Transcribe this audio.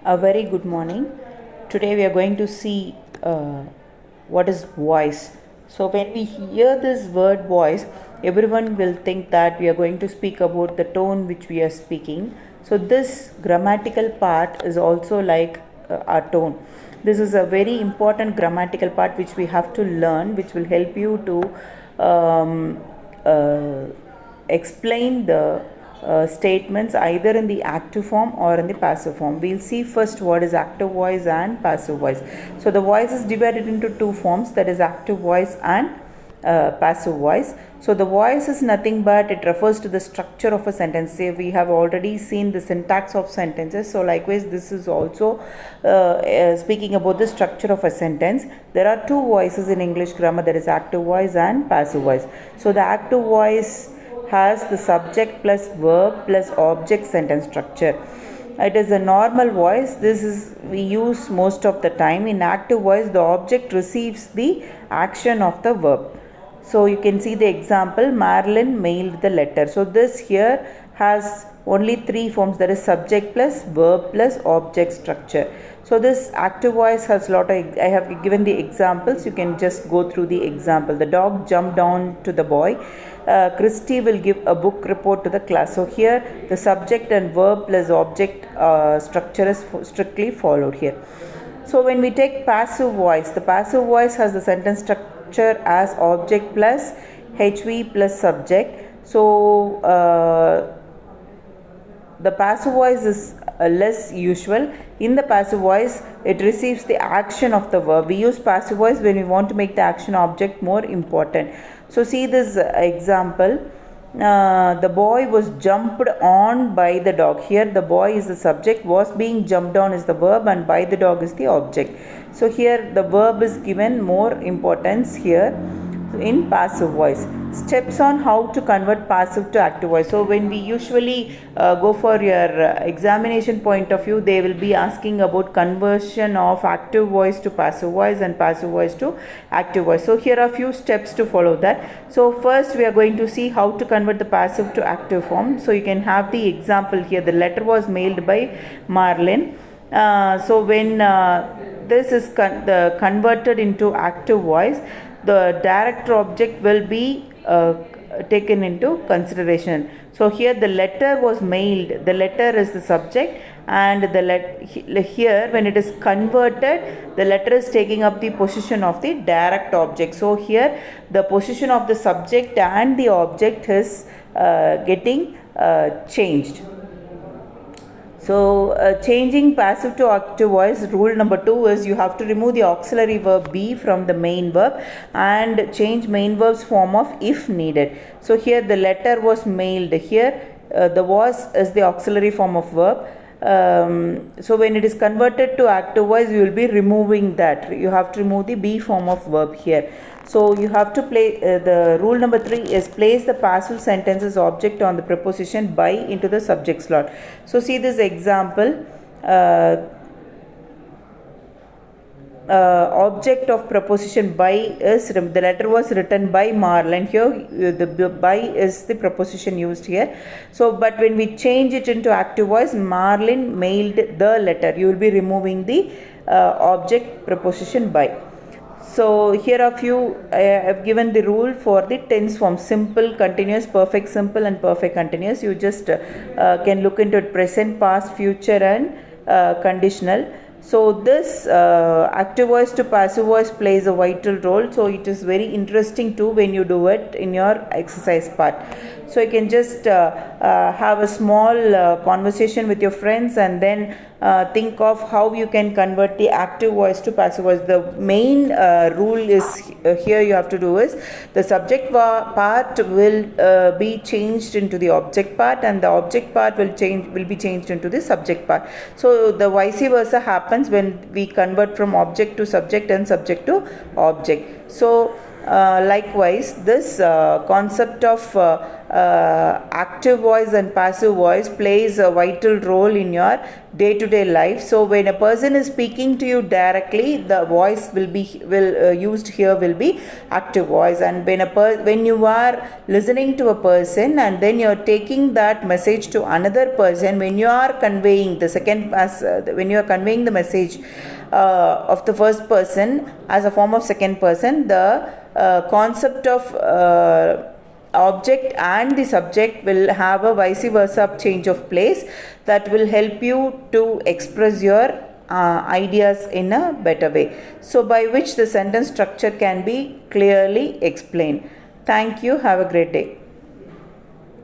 A very good morning. Today we are going to see what is voice. So, when we hear this word voice, everyone will think that we are going to speak about the tone which we are speaking. So, this grammatical part is also like our tone. This is a very important grammatical part which we have to learn, which will help you to explain the statements either in the active form or in the passive form. We'll see first what is active voice and passive voice. So the voice is divided into two forms, that is active voice and passive voice. So the voice is nothing but it refers to the structure of a sentence. Say we have already seen the syntax of sentences. So likewise this is also speaking about the structure of a sentence. There are two voices in English grammar, that is active voice and passive voice. So the active voice has the subject plus verb plus object sentence structure. It is a normal voice. This is we use most of the time. In active voice, the object receives the action of the verb. So you can see the example, Marilyn mailed the letter. So this here has only three forms, that is subject plus verb plus object structure. So this active voice has lot of, I have given the examples, you can just go through the example. The dog jumped down to the boy. Christy will give a book report to the class. So here the subject and verb plus object structure is strictly followed here. So when we take passive voice, the passive voice has the sentence structure as object plus HV plus subject. So the passive voice is less usual. In the passive voice, it receives the action of the verb. We use passive voice when we want to make the action object more important. So see this example. The boy was jumped on by the dog. Here the boy is the subject, was being jumped on is the verb, and by the dog is the object. So here the verb is given more importance here in passive voice. Steps on how to convert passive to active voice. So when we usually go for your examination point of view, they will be asking about conversion of active voice to passive voice and passive voice to active voice. So here are a few steps to follow that. So first we are going to see how to convert the passive to active form. So you can have the example here. The letter was mailed by Marlin. So when this is converted into active voice, the director object will be taken into consideration. So here the letter was mailed, the letter is the subject, and the here when it is converted, the letter is taking up the position of the direct object. So here the position of the subject and the object is getting changed. So changing passive to active voice, rule number 2 is you have to remove the auxiliary verb be from the main verb and change main verb's form of if needed. So here the letter was mailed. Here the was is the auxiliary form of verb. So when it is converted to active voice, you will be removing that. You have to remove the be form of verb here. So you have to play the rule number 3 is place the passive sentences object on the preposition by into the subject slot. So see this example. Object of preposition by is the letter was written by Marlin. Here the by is the preposition used here. So but when we change it into active voice, Marlin mailed the letter, you will be removing the object preposition by. So here are few, I have given the rule for the tense form: simple, continuous, perfect simple and perfect continuous. You just can look into it: present, past, future and conditional. So this active voice to passive voice plays a vital role. So it is very interesting too when you do it in your exercise part. So you can just have a small conversation with your friends and then think of how you can convert the active voice to passive voice. The main rule is here you have to do is the subject part will be changed into the object part, and the object part will be changed into the subject part. So the vice versa happens when we convert from object to subject and subject to object. So likewise this concept of active voice and passive voice plays a vital role in your day-to-day life. So when a person is speaking to you directly, the voice will used here will be active voice. And when you are listening to a person and then you are taking that message to another person, when you are conveying when you are conveying the message of the first person as a form of second person, the concept of object and the subject will have a vice versa change of place that will help you to express your ideas in a better way. So by which the sentence structure can be clearly explained. Thank you. Have a great day.